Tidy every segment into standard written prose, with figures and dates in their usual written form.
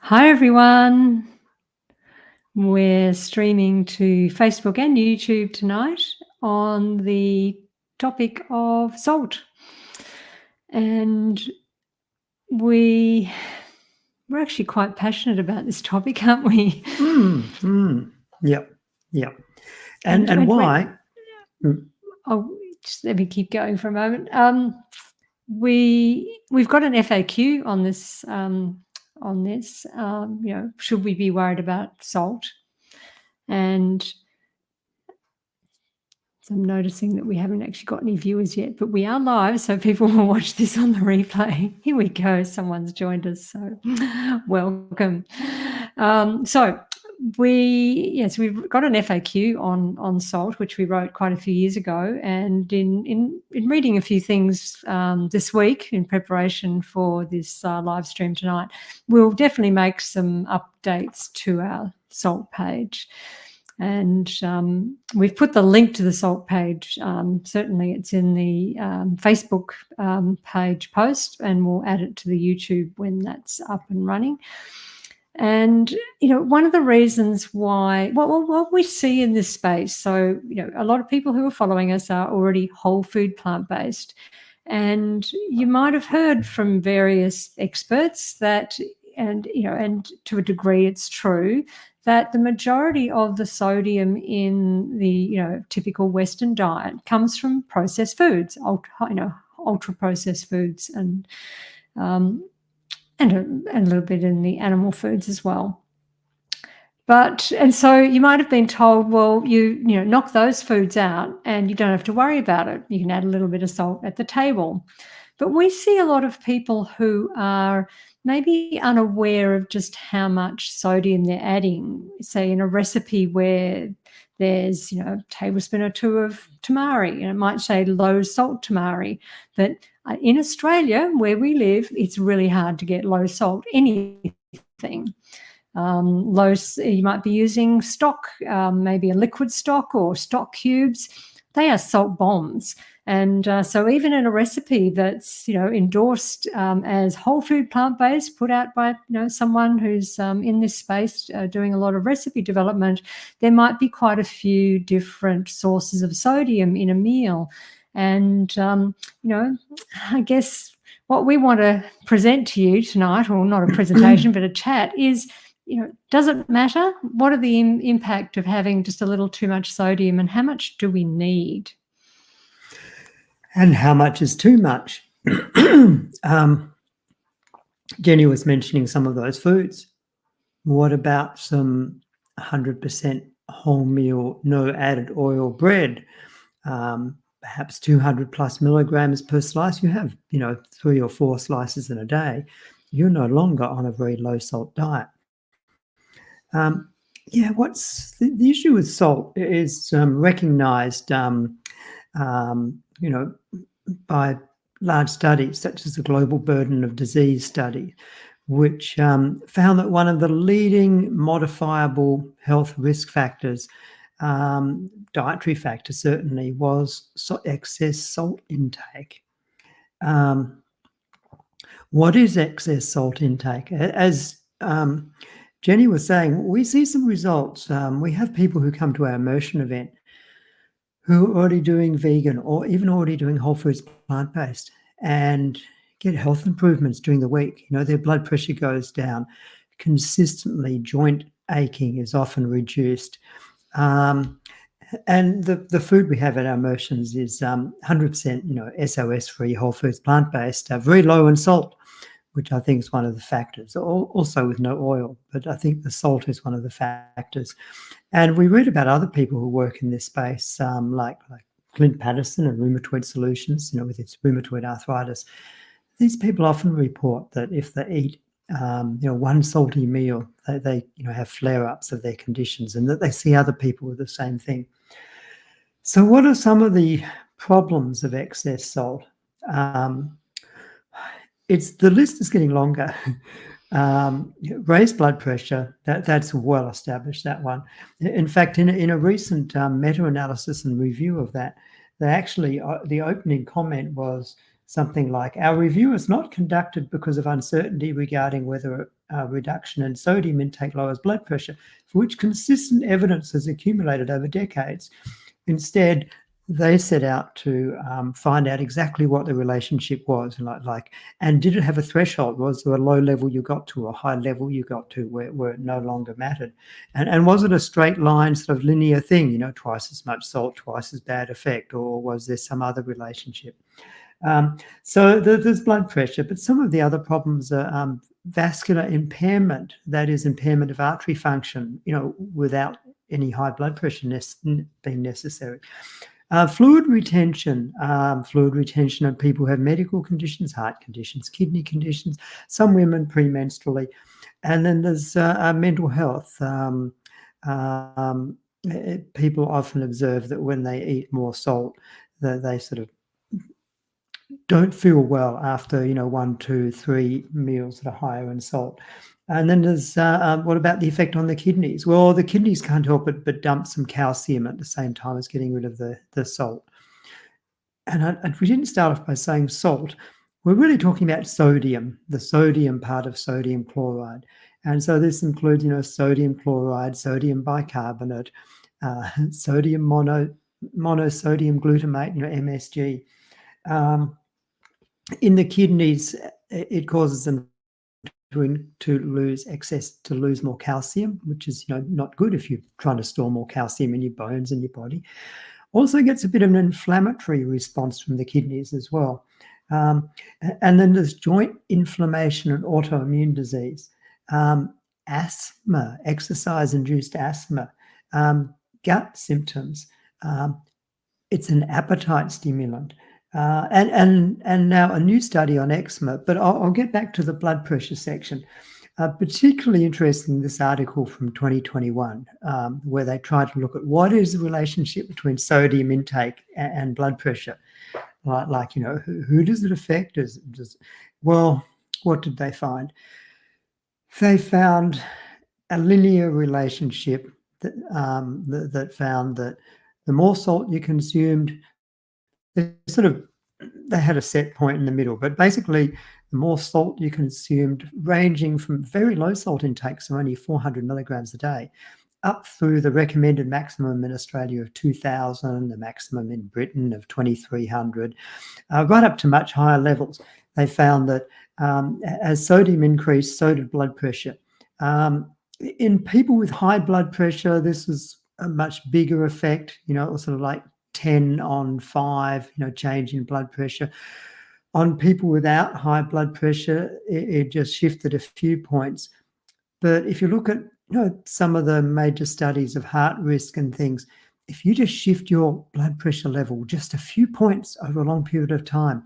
Hi everyone. We're streaming to Facebook and YouTube tonight on the topic of salt. And we're actually quite passionate about this topic, aren't we? Yep, yep. And And wait, why? Mm, oh, just let me keep going for a moment. We've got an FAQ on this. Should we be worried about salt? And so I'm noticing that we haven't actually got any viewers yet, but we are live, so people will watch this on the replay. Here we go. Someone's joined us, so welcome. We've got an FAQ on salt, which we wrote quite a few years ago, and in reading a few things this week in preparation for this live stream tonight, we'll definitely make some updates to our salt page. And we've put the link to the salt page. Certainly it's in the Facebook page post, and we'll add it to the YouTube when that's up and running. And, one of the reasons why, what we see in this space, so, a lot of people who are following us are already whole food plant-based. And you might have heard from various experts that, and to a degree it's true, that the majority of the sodium in the typical Western diet comes from processed foods, ultra processed foods, and a little bit in the animal foods as well. And so you might have been told, well, you knock those foods out and you don't have to worry about it. You can add a little bit of salt at the table. But we see a lot of people who are maybe unaware of just how much sodium they're adding, say in a recipe where there's, a tablespoon or two of tamari, and it might say low salt tamari. But in Australia, where we live, it's really hard to get low salt anything. You might be using stock, maybe a liquid stock or stock cubes. They are salt bombs. And so even in a recipe that's, endorsed as whole food plant-based, put out by, someone who's in this space doing a lot of recipe development, there might be quite a few different sources of sodium in a meal. And, I guess what we want to present to you tonight, or not a presentation, but a chat, is, does it matter? What are the impact of having just a little too much sodium, and how much do we need? And how much is too much? Jenny was mentioning some of those foods. What about some 100% wholemeal, no added oil bread? Perhaps 200 plus milligrams per slice. You have, 3 or 4 slices in a day. You're no longer on a very low salt diet. What's the issue with salt is recognized, by large studies such as the Global Burden of Disease study, which found that one of the leading modifiable health risk factors, dietary factor certainly, was excess salt intake. What is excess salt intake? As Jenny was saying, we see some results. We have people who come to our immersion event who are already doing vegan or even already doing whole foods plant-based and get health improvements during the week. Their blood pressure goes down consistently. Joint aching is often reduced. And the food we have at our immersions is 100%, SOS-free, whole foods plant-based, very low in salt, which I think is one of the factors, also with no oil, but I think the salt is one of the factors. And we read about other people who work in this space, like Clint Patterson and Rheumatoid Solutions, with its rheumatoid arthritis. These people often report that if they eat, one salty meal, they have flare-ups of their conditions, and that they see other people with the same thing. So what are some of the problems of excess salt? The list is getting longer. Raised blood pressure, that's well established, that one. In fact, in a recent meta-analysis and review of that, they actually, the opening comment was something like, our review is not conducted because of uncertainty regarding whether a reduction in sodium intake lowers blood pressure, for which consistent evidence has accumulated over decades. Instead, they set out to find out exactly what the relationship was, and did it have a threshold? Was there a low level you got to, or a high level you got to, where it no longer mattered? And was it a straight line, sort of linear thing, you know, twice as much salt, twice as bad effect, or was there some other relationship? So there's blood pressure, but some of the other problems are vascular impairment, that is impairment of artery function, you know, without any high blood pressure being necessary. Fluid retention in people who have medical conditions, heart conditions, kidney conditions, some women premenstrually. And then there's mental health. People often observe that when they eat more salt, that they sort of don't feel well after, you know, 1, 2, 3 meals that are higher in salt. And then there's what about the effect on the kidneys? Well, the kidneys can't help it but dump some calcium at the same time as getting rid of the salt. And we didn't start off by saying salt. We're really talking about sodium, the sodium part of sodium chloride. And so this includes, you know, sodium chloride, sodium bicarbonate, sodium monosodium glutamate, you know, MSG. In the kidneys, it causes them to lose more calcium, which is, you know, not good if you're trying to store more calcium in your bones and your body. Also gets a bit of an inflammatory response from the kidneys as well. And then there's joint inflammation and autoimmune disease, asthma, exercise-induced asthma, gut symptoms. It's an appetite stimulant. And now a new study on eczema, but I'll get back to the blood pressure section. Particularly interesting, this article from 2021, where they tried to look at what is the relationship between sodium intake and blood pressure. Like, you know, who does it affect? Well, what did they find? They found a linear relationship that found that the more salt you consumed, they had a set point in the middle, but basically the more salt you consumed, ranging from very low salt intakes of only 400 milligrams a day, up through the recommended maximum in Australia of 2,000, the maximum in Britain of 2,300, right up to much higher levels. They found that as sodium increased, so did blood pressure. In people with high blood pressure, this was a much bigger effect. You know, it was sort of like 10 on 5, you know, change in blood pressure. On people without high blood pressure, it just shifted a few points. But if you look at, you know, some of the major studies of heart risk and things, if you just shift your blood pressure level just a few points over a long period of time,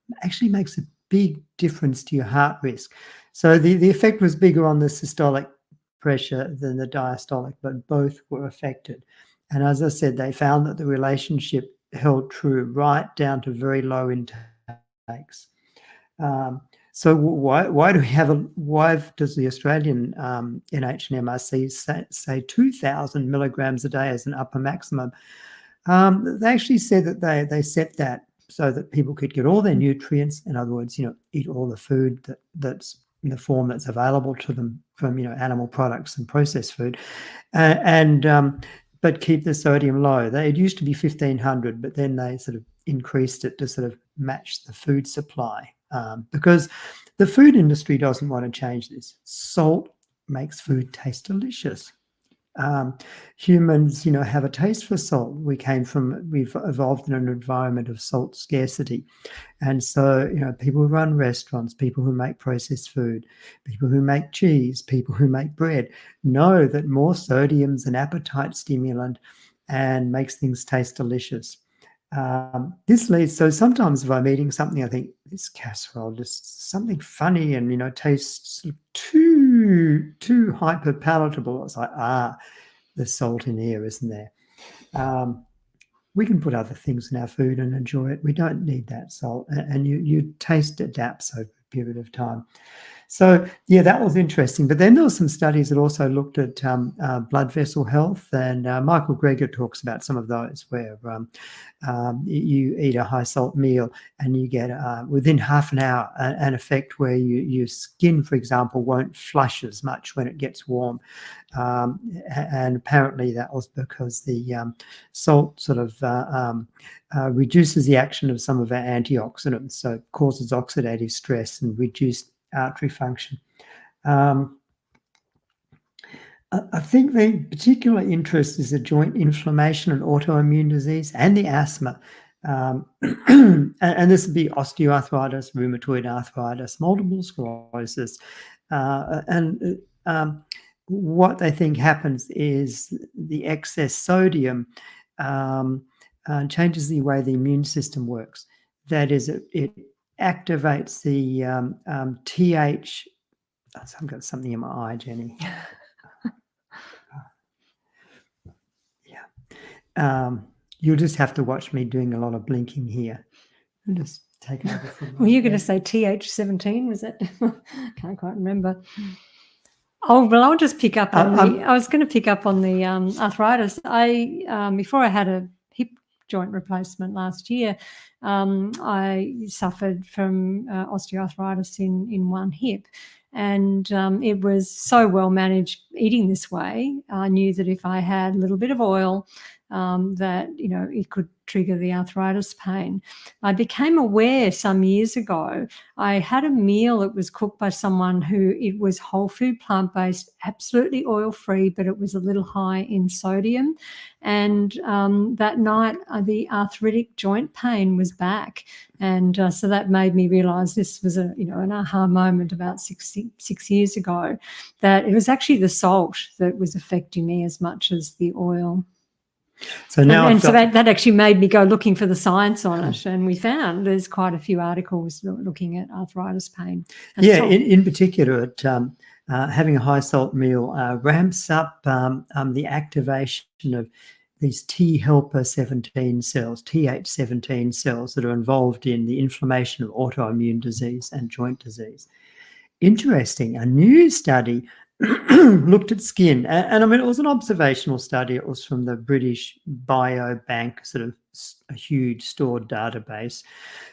it actually makes a big difference to your heart risk. So the effect was bigger on the systolic pressure than the diastolic, but both were affected. And as I said, they found that the relationship held true right down to very low intakes. So why does the Australian NH&MRC say 2,000 milligrams a day as an upper maximum? They actually said that they set that so that people could get all their nutrients. In other words, you know, eat all the food that's in the form that's available to them from, you know, animal products and processed food, but keep the sodium low. It used to be 1,500, but then they sort of increased it to sort of match the food supply, because the food industry doesn't want to change this. Salt makes food taste delicious. Humans, you know, have a taste for salt. We've evolved in an environment of salt scarcity. And so, you know, people who run restaurants, people who make processed food, people who make cheese, people who make bread know that more sodium's an appetite stimulant and makes things taste delicious. This leads, so sometimes if I'm eating something, I think this casserole just something funny and, you know, tastes too hyper palatable. It's like, there's salt in here, isn't there? We can put other things in our food and enjoy it. We don't need that salt, and your taste adapts over a period of time. So, yeah, that was interesting. But then there were some studies that also looked at blood vessel health, and Michael Greger talks about some of those where you eat a high salt meal and you get within half an hour an effect where your skin, for example, won't flush as much when it gets warm. And apparently that was because the salt sort of reduces the action of some of our antioxidants, so it causes oxidative stress and reduced artery function. I think the particular interest is the joint inflammation and autoimmune disease and the asthma. And this would be osteoarthritis, rheumatoid arthritis, multiple sclerosis. What they think happens is the excess sodium changes the way the immune system works. That is, it activates the TH. I've got something in my eye, Jenny. You'll just have to watch me doing a lot of blinking here. I'll just take it over from Well, you're going to say TH17, was it? Can't quite remember. Oh, well, I'll just pick up on I was going to pick up on the arthritis. Before I had a hip joint replacement last year, I suffered from osteoarthritis in one hip. And it was so well managed eating this way. I knew that if I had a little bit of oil, that, it could trigger the arthritis pain. I became aware some years ago, I had a meal that was cooked by someone who it was whole food, plant-based, absolutely oil-free, but it was a little high in sodium. And that night, the arthritic joint pain was back. And so that made me realise this was an aha moment about six years ago, that it was actually the salt that was affecting me as much as the oil. So now, so that actually made me go looking for the science on it, and we found there's quite a few articles looking at arthritis pain. Yeah, in particular, having a high salt meal ramps up the activation of these T helper 17 cells, TH17 cells that are involved in the inflammation of autoimmune disease and joint disease. Interesting. A new study looked at skin, and I mean, it was an observational study. It was from the British Biobank, sort of a huge stored database,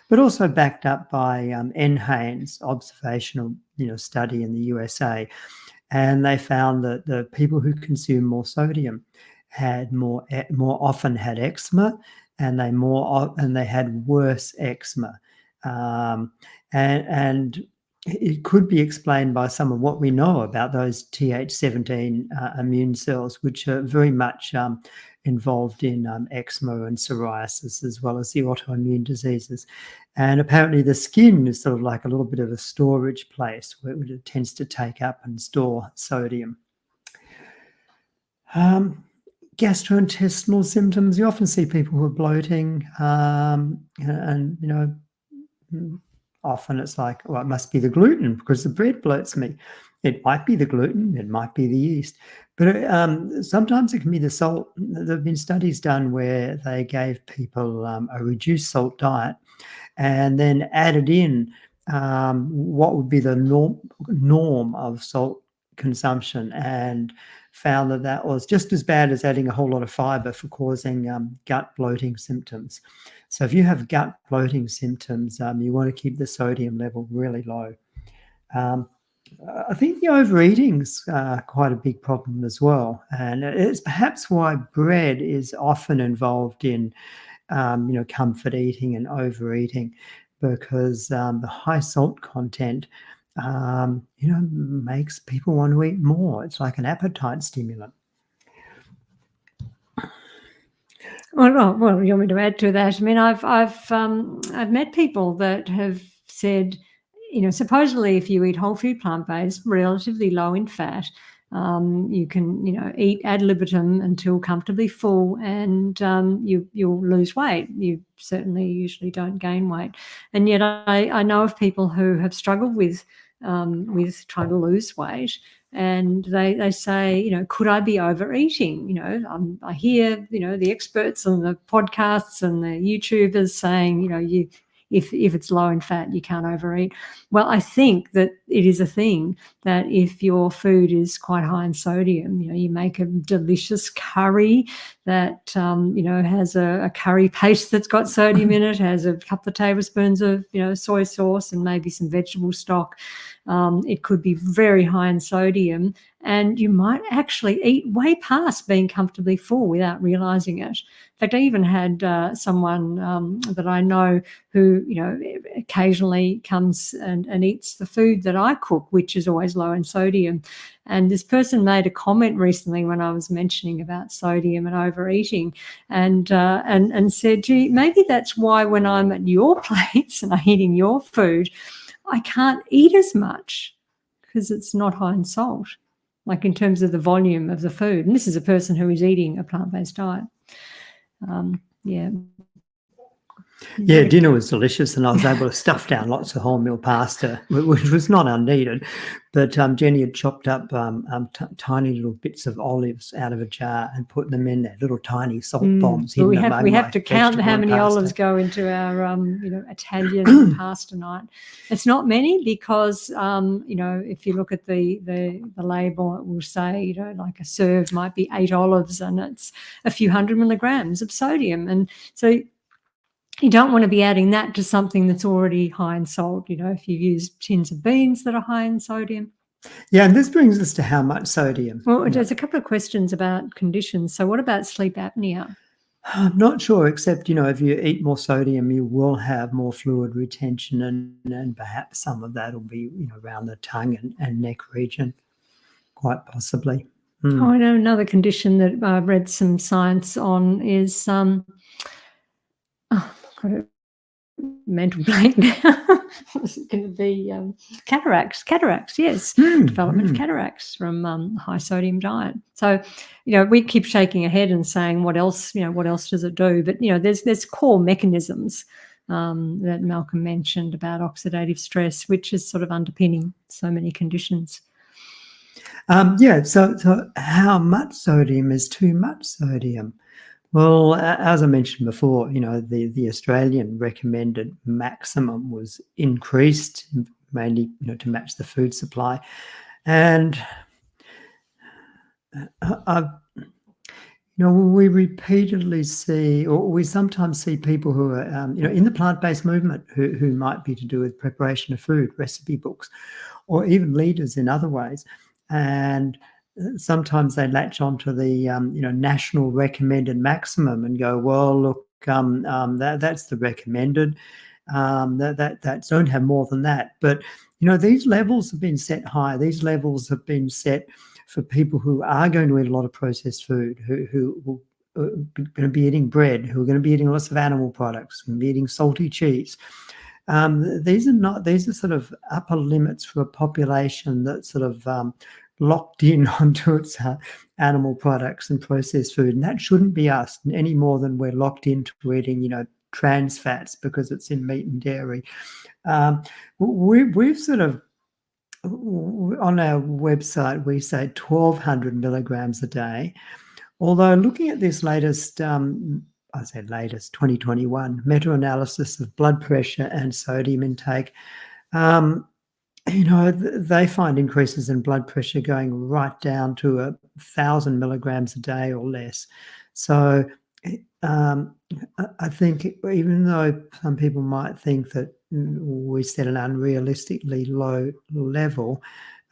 but also backed up by NHANES observational study in the USA. And they found that the people who consume more sodium had more often had eczema, and they had worse eczema, and it could be explained by some of what we know about those TH17 immune cells, which are very much involved in eczema and psoriasis, as well as the autoimmune diseases. And apparently the skin is sort of like a little bit of a storage place where it tends to take up and store sodium. Gastrointestinal symptoms. You often see people who are bloating, and often it's like, well, it must be the gluten because the bread bloats me. It might be the gluten, it might be the yeast, but sometimes it can be the salt. There have been studies done where they gave people a reduced salt diet and then added in what would be the norm of salt consumption, and found that was just as bad as adding a whole lot of fiber for causing gut bloating symptoms. So if you have gut bloating symptoms, you want to keep the sodium level really low. I think the overeating's quite a big problem as well, and it's perhaps why bread is often involved in comfort eating and overeating, because the high salt content makes people want to eat more. It's like an appetite stimulant. Well, you want me to add to that? I mean, I've met people that have said, supposedly if you eat whole food plant-based, relatively low in fat, you can, eat ad libitum until comfortably full, and you'll lose weight. You certainly usually don't gain weight. And yet I know of people who have struggled with trying to lose weight, and they say, could I be overeating? I hear, the experts on the podcasts and the YouTubers saying, if it's low in fat, you can't overeat. Well, I think that it is a thing that if your food is quite high in sodium, you make a delicious curry that has a curry paste that's got sodium in it, has a couple of tablespoons of soy sauce and maybe some vegetable stock. It could be very high in sodium, and you might actually eat way past being comfortably full without realizing it. In fact, I even had someone that I know who, occasionally comes and eats the food that I cook, which is always low in sodium. And this person made a comment recently when I was mentioning about sodium and overeating, and said, "Gee, maybe that's why when I'm at your place and I'm eating your food, I can't eat as much because it's not high in salt, like in terms of the volume of the food." And this is a person who is eating a plant-based diet. Yeah. Yeah, dinner was delicious, and I was able to stuff down lots of wholemeal pasta, which was not unneeded. But Jenny had chopped up tiny little bits of olives out of a jar and put them in there, little tiny salt bombs. But we have to count how many olives go into our Italian pasta night. It's not many because if you look at the label, it will say like a serve might be 8 olives, and it's a few hundred milligrams of sodium, and so you don't want to be adding that to something that's already high in salt. If you use tins of beans that are high in sodium. Yeah, and this brings us to how much sodium. Well, there's a couple of questions about conditions. So what about sleep apnea? I'm not sure, except, if you eat more sodium, you will have more fluid retention, and perhaps some of that will be, around the tongue and neck region, quite possibly. Oh, I know another condition that I've read some science on is got a mental blank now. Is it going to be cataracts? Cataracts, yes. Development of cataracts from high sodium diet. So, we keep shaking our head and saying, what else? What else does it do? But there's core mechanisms that Malcolm mentioned about oxidative stress, which is sort of underpinning so many conditions. So how much sodium is too much sodium? Well, as I mentioned before, the Australian recommended maximum was increased, mainly, to match the food supply. And we repeatedly see, or we sometimes see people who are, in the plant-based movement who might be to do with preparation of food, recipe books, or even leaders in other ways. And sometimes they latch onto the national recommended maximum and go, well, look, that's the recommended. That don't have more than that. But these levels have been set high. These levels have been set for people who are going to eat a lot of processed food, who are going to be eating bread, who are going to be eating lots of animal products, and be eating salty cheese. These are sort of upper limits for a population that's sort of locked in onto its animal products and processed food, and that shouldn't be us any more than we're locked into eating, trans fats because it's in meat and dairy. We've sort of, on our website, we say 1,200 milligrams a day. Although looking at this latest, 2021 meta-analysis of blood pressure and sodium intake, they find increases in blood pressure going right down to 1,000 milligrams a day or less. So I think even though some people might think that we set an unrealistically low level,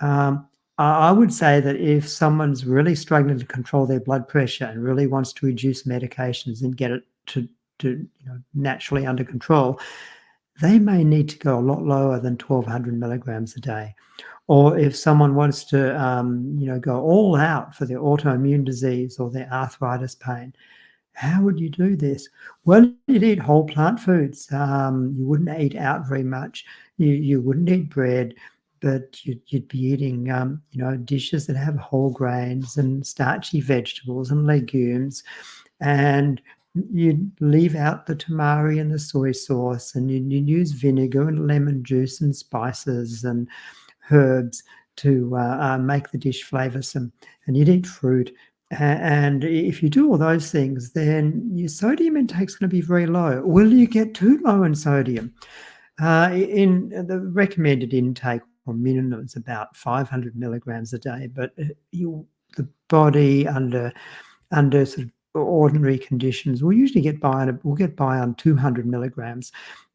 I would say that if someone's really struggling to control their blood pressure and really wants to reduce medications and get it to naturally under control, they may need to go a lot lower than 1,200 milligrams a day. Or if someone wants to, go all out for their autoimmune disease or their arthritis pain, how would you do this? Well, you'd eat whole plant foods. You wouldn't eat out very much. You wouldn't eat bread, but you'd be eating, dishes that have whole grains and starchy vegetables and legumes, and you'd leave out the tamari and the soy sauce, and you'd use vinegar and lemon juice and spices and herbs to make the dish flavoursome. And you'd eat fruit, And if you do all those things, then your sodium intake is going to be very low. Will you get too low in sodium? In the recommended intake or minimum is about 500 milligrams a day, but the body under sort of ordinary conditions will usually get by on 200 milligrams.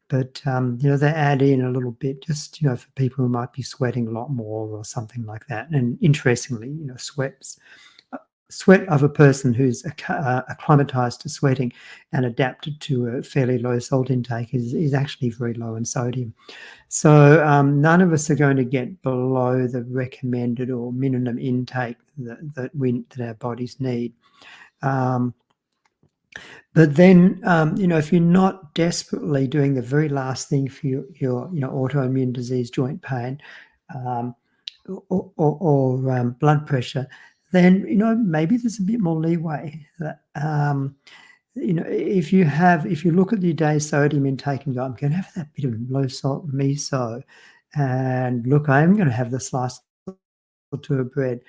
But they add in a little bit just for people who might be sweating a lot more or something like that. And interestingly, sweat of a person who's acclimatized to sweating and adapted to a fairly low salt intake is actually very low in sodium. So none of us are going to get below the recommended or minimum intake that our bodies need. But then, if you're not desperately doing the very last thing for your autoimmune disease, joint pain, or blood pressure, then maybe there's a bit more leeway. If you look at your day's sodium intake and go, I'm going to have that bit of low salt miso, and look, I am going to have the slice or two of bread.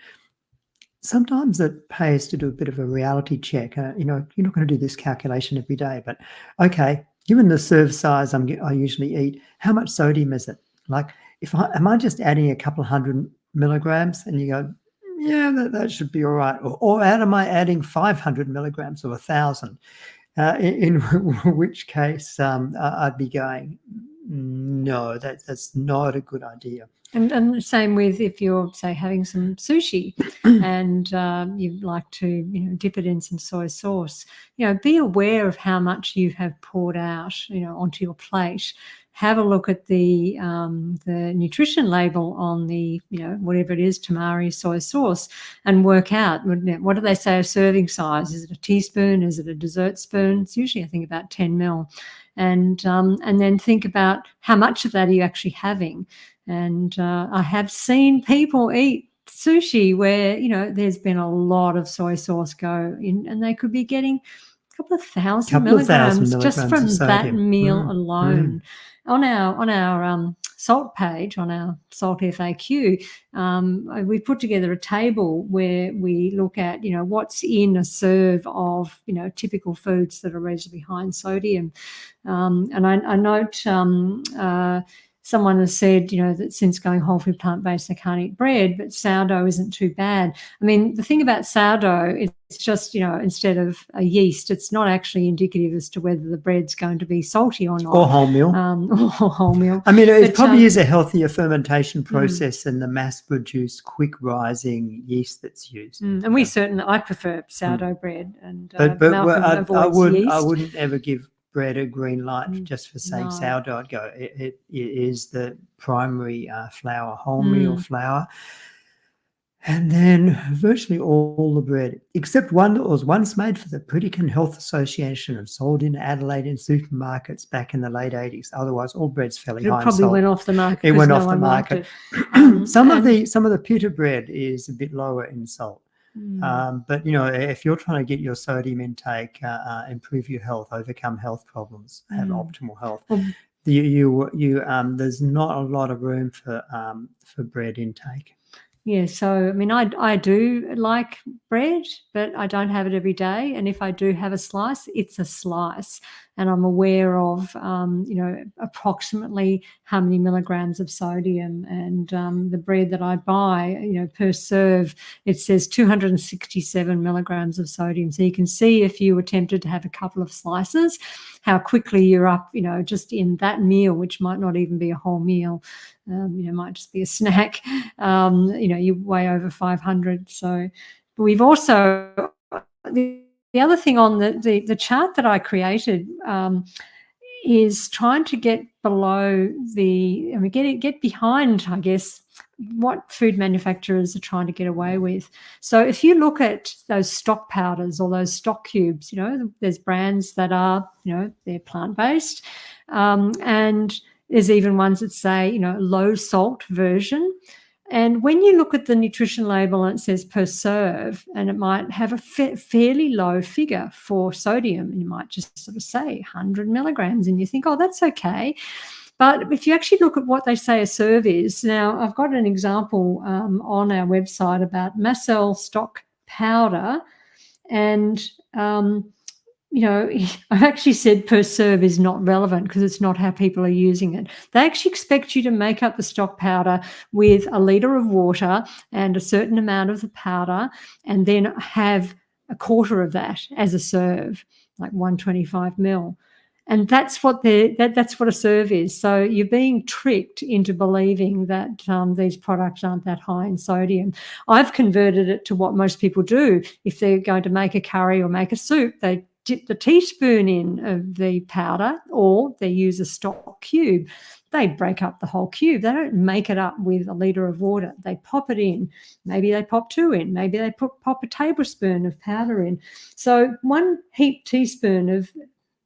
Sometimes it pays to do a bit of a reality check. You're not going to do this calculation every day, but okay, given the serve size I usually eat, how much sodium is it? Like, am I just adding a couple of 100 milligrams? And you go, yeah, that should be all right. Or am I adding 500 milligrams or 1,000? In which case I'd be going, no, that's not a good idea. And the same with if you're, say, having some sushi and you'd like to, dip it in some soy sauce, be aware of how much you have poured out, onto your plate. Have a look at the nutrition label on the, whatever it is, tamari soy sauce, and work out, what do they say a serving size? Is it a teaspoon? Is it a dessert spoon? It's usually, I think, about 10 mil. And then think about how much of that are you actually having. And I have seen people eat sushi where, there's been a lot of soy sauce go in, and they could be getting a couple of thousand milligrams just from that meal alone. On our salt page, on our salt FAQ, we put together a table where we look at, what's in a serve of, typical foods that are reasonably high in sodium. And I note someone has said, that since going whole food plant-based, they can't eat bread, but sourdough isn't too bad. I mean, the thing about sourdough, it's just, instead of a yeast, it's not actually indicative as to whether the bread's going to be salty or not. Or wholemeal. Or wholemeal. I mean, it probably is a healthier fermentation process than the mass-produced, quick-rising yeast that's used. And I prefer sourdough bread. And but Malcolm avoids yeast. I wouldn't ever give bread a green light just for saying sourdough. I'd go, it is the primary flour, wholemeal flour. And then virtually all the bread, except one that was once made for the Pritikin Health Association and sold in Adelaide in supermarkets back in the late 80s. Otherwise, all bread's fairly high in salt. It probably went off the market. It went off the market. Some of the pita bread is a bit lower in salt. But if you're trying to get your sodium intake, improve your health, overcome health problems, have optimal health, there's not a lot of room for bread intake. Yeah, so I mean, I do like bread, but I don't have it every day. And if I do have a slice, it's a slice. And I'm aware of, approximately how many milligrams of sodium. And the bread that I buy, per serve, it says 267 milligrams of sodium. So you can see if you were tempted to have a couple of slices, how quickly you're up, just in that meal, which might not even be a whole meal, might just be a snack. You're way over 500. So we've also, the other thing on the chart that I created is trying to get below get behind, I guess, what food manufacturers are trying to get away with. So if you look at those stock powders or those stock cubes, there's brands that are, they're plant-based, and there's even ones that say, low salt version. And when you look at the nutrition label and it says per serve, and it might have a fairly low figure for sodium, and you might just sort of say 100 milligrams, and you think, oh, that's okay. But if you actually look at what they say a serve is, now I've got an example on our website about Macel stock powder, and I've actually said per serve is not relevant because it's not how people are using it. They actually expect you to make up the stock powder with a litre of water and a certain amount of the powder, and then have a quarter of that as a serve, like 125 ml. And that's what that's what a serve is. So you're being tricked into believing that these products aren't that high in sodium. I've converted it to what most people do. If they're going to make a curry or make a soup, they dip the teaspoon in of the powder, or they use a stock cube. They break up the whole cube. They don't make it up with a litre of water. They pop it in. Maybe they pop 2 in. Maybe they pop a tablespoon of powder in. So 1 heaped teaspoon of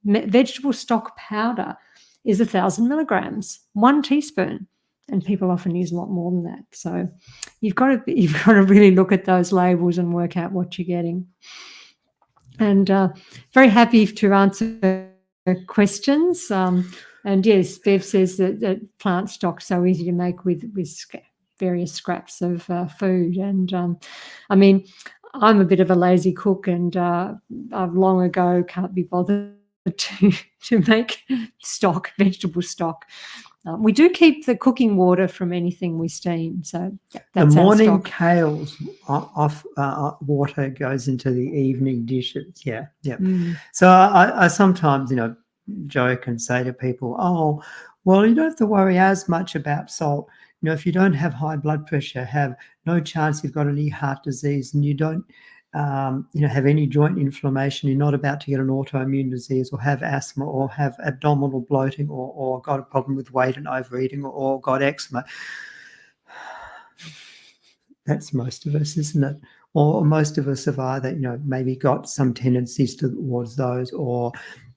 vegetable stock powder is 1,000 milligrams, 1 teaspoon, and people often use a lot more than that. So you've got to really look at those labels and work out what you're getting. And very happy to answer questions. And yes, Bev says that plant stock's so easy to make with various scraps of food. And I mean, I'm a bit of a lazy cook, and I've long ago can't be bothered to make stock, vegetable stock. We do keep the cooking water from anything we steam, so that's the morning our stock. kales off water goes into the evening dishes. Yeah. So I sometimes, joke and say to people, "Oh, well, you don't have to worry as much about salt. If you don't have high blood pressure, have no chance you've got any heart disease, and you don't have any joint inflammation, you're not about to get an autoimmune disease or have asthma or have abdominal bloating or got a problem with weight and overeating or got eczema." That's most of us, isn't it? Or most of us have either, maybe got some tendencies towards those, or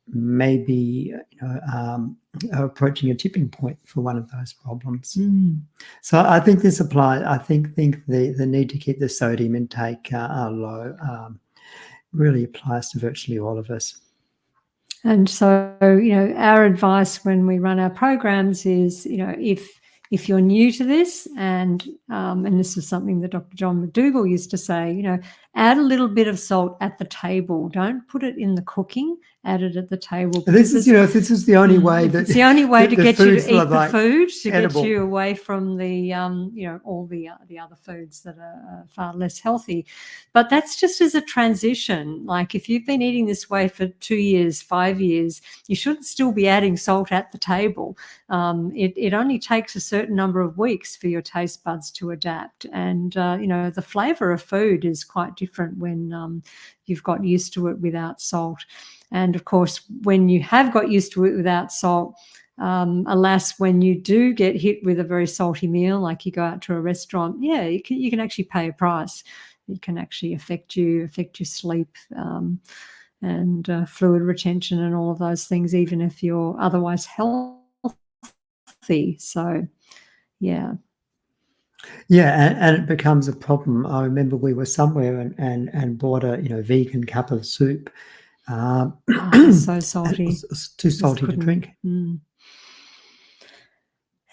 maybe, are approaching a tipping point for one of those problems. So I think this applies. I think the need to keep the sodium intake low really applies to virtually all of us. And so, our advice when we run our programs is, if you're new to this, and this is something that Dr. John McDougall used to say, add a little bit of salt at the table. Don't put it in the cooking. Add it at the table. This is, if this is the only way that it's the only way to get you to eat the food, to edible. get you away from the all the other foods that are far less healthy. But that's just as a transition. Like if you've been eating this way for 2 years, 5 years, you shouldn't still be adding salt at the table. It only takes a certain number of weeks for your taste buds to adapt, and the flavour of food is quite different when you've got used to it without salt. And of course, when you have got used to it without salt, alas, when you do get hit with a very salty meal, like you go out to a restaurant, you can actually pay a price. It can actually affect your sleep and fluid retention and all of those things, even if you're otherwise healthy. So, yeah. Yeah, and it becomes a problem. I remember we were somewhere and bought a vegan cup of soup. So salty. It was too salty to drink.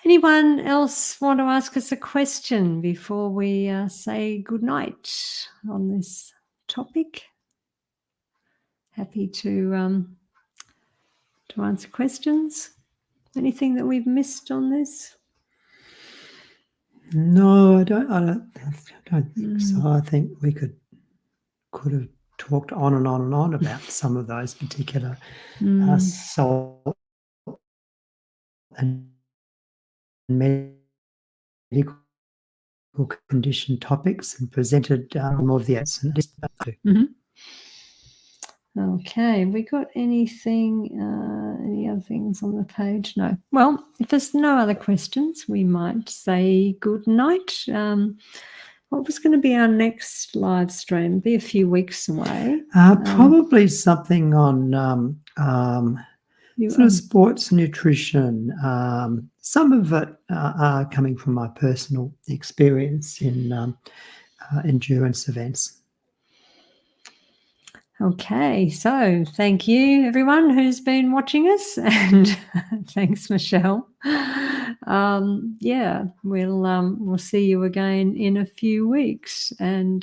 Anyone else want to ask us a question before we say good night on this topic? Happy to answer questions. Anything that we've missed on this? No, I don't think so. I think we could have talked on and on and on about some of those particular salt and medical condition topics and presented more of the answers. Okay, we got anything, any other things on the page? No. Well, if there's no other questions, we might say good night. What was going to be our next live stream? Be a few weeks away. Probably something on sort of sports nutrition. Some of it are coming from my personal experience in endurance events. Okay, so thank you everyone who's been watching us, and thanks, Michelle. We'll see you again in a few weeks, and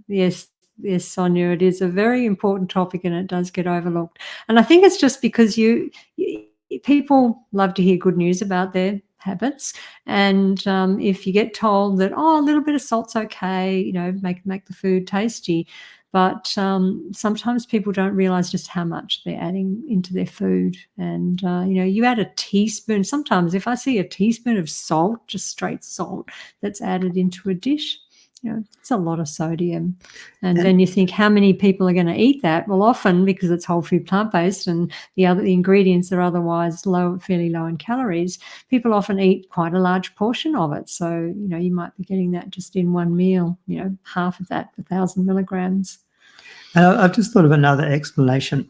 yes, yes, Sonia, it is a very important topic and it does get overlooked. And I think it's just because people love to hear good news about their habits, and if you get told that, oh, a little bit of salt's okay, make the food tasty, but sometimes people don't realize just how much they're adding into their food. And you add a teaspoon. Sometimes if I see a teaspoon of salt, just straight salt, that's added into a dish, it's a lot of sodium. And then you think, how many people are going to eat that? Well, often, because it's whole food plant-based and the ingredients are otherwise fairly low in calories, people often eat quite a large portion of it. So, you might be getting that just in one meal, half of that, 1,000 milligrams. And I've just thought of another explanation,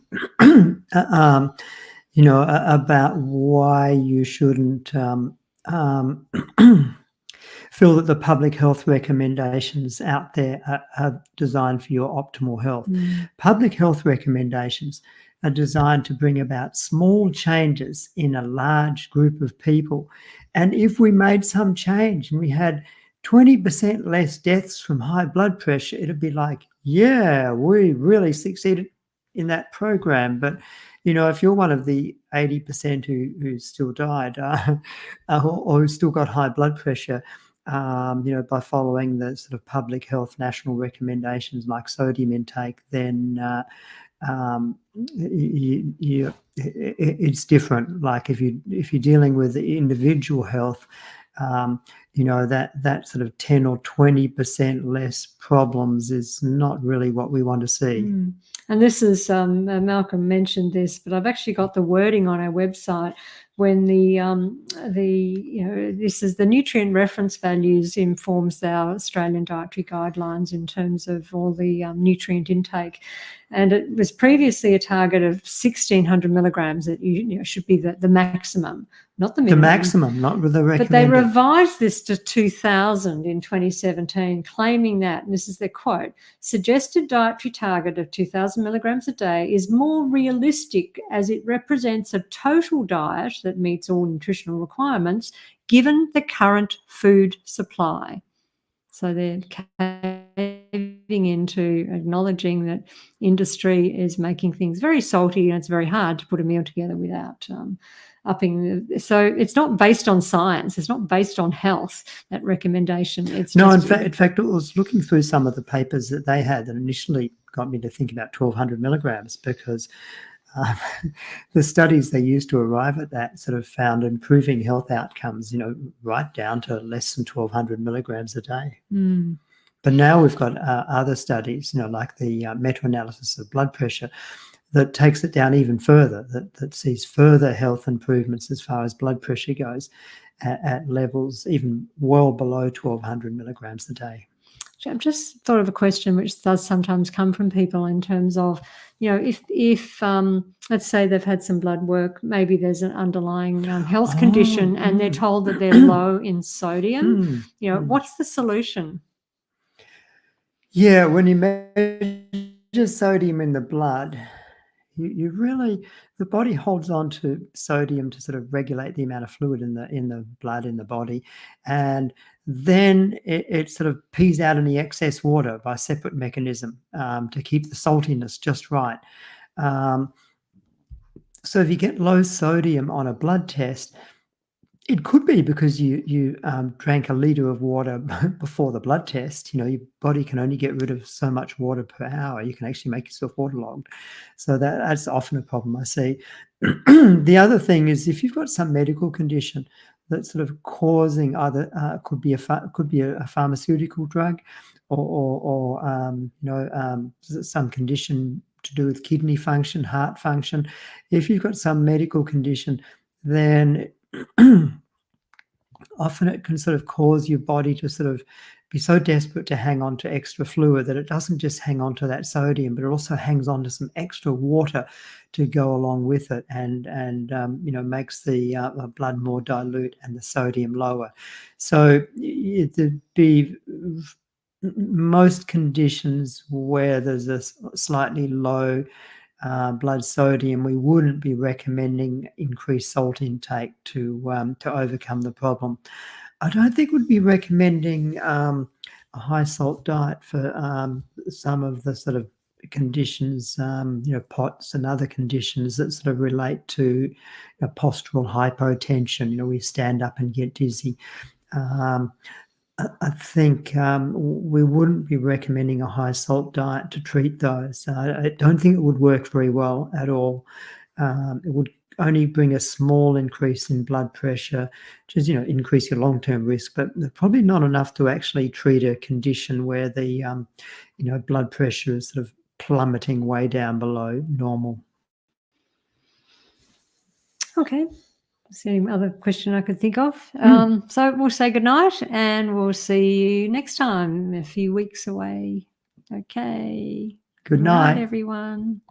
about why you shouldn't feel that the public health recommendations out there are designed for your optimal health. Public health recommendations are designed to bring about small changes in a large group of people. And if we made some change and we had 20% less deaths from high blood pressure, it'd be like, yeah, we really succeeded in that program. But if you're one of the 80% who still died or who still got high blood pressure, by following the sort of public health national recommendations like sodium intake, then it's different. Like if you're dealing with individual health, that sort of 10 or 20% less problems is not really what we want to see. And this is Malcolm mentioned this, but I've actually got the wording on our website when this is the nutrient reference values informs our Australian dietary guidelines in terms of all the nutrient intake. And it was previously a target of 1,600 milligrams that should be the maximum, not the minimum. The maximum, not the recommended. But they revised this to 2,000 in 2017, claiming that, and this is their quote, suggested dietary target of 2,000 milligrams a day is more realistic as it represents a total diet that meets all nutritional requirements given the current food supply. So they're caving into acknowledging that industry is making things very salty and it's very hard to put a meal together without upping. So it's not based on science. It's not based on health, that recommendation. It's no, in fact, I was looking through some of the papers that they had that initially got me to think about 1,200 milligrams because the studies they used to arrive at that sort of found improving health outcomes, right down to less than 1,200 milligrams a day. But now we've got other studies, like the meta-analysis of blood pressure that takes it down even further, that sees further health improvements as far as blood pressure goes at levels even well below 1,200 milligrams a day. I've just thought of a question which does sometimes come from people in terms of, if let's say they've had some blood work, maybe there's an underlying health condition and they're told that they're low in sodium, what's the solution? Yeah, when you measure sodium in the blood, you really, the body holds on to sodium to sort of regulate the amount of fluid in the blood in the body, and then it sort of pees out any excess water by a separate mechanism to keep the saltiness just right. So if you get low sodium on a blood test, it could be because you drank a litre of water before the blood test. Your body can only get rid of so much water per hour. You can actually make yourself waterlogged. So that's often a problem I see. The other thing is if you've got some medical condition that's sort of causing other, could be a pharmaceutical drug or some condition to do with kidney function, heart function. If you've got some medical condition, then often it can sort of cause your body to sort of be so desperate to hang on to extra fluid that it doesn't just hang on to that sodium, but it also hangs on to some extra water to go along with it and makes the blood more dilute and the sodium lower. So it'd be most conditions where there's a slightly low blood sodium, we wouldn't be recommending increased salt intake to overcome the problem. I don't think we'd be recommending a high salt diet for some of the sort of conditions, POTS and other conditions that sort of relate to postural hypotension. We stand up and get dizzy. I think we wouldn't be recommending a high salt diet to treat those. I don't think it would work very well at all. It would only bring a small increase in blood pressure, which is, increase your long-term risk, but probably not enough to actually treat a condition where the, blood pressure is sort of plummeting way down below normal. Okay. Is there any other question I could think of? So we'll say goodnight and we'll see you next time, a few weeks away. Okay. Good night. Everyone.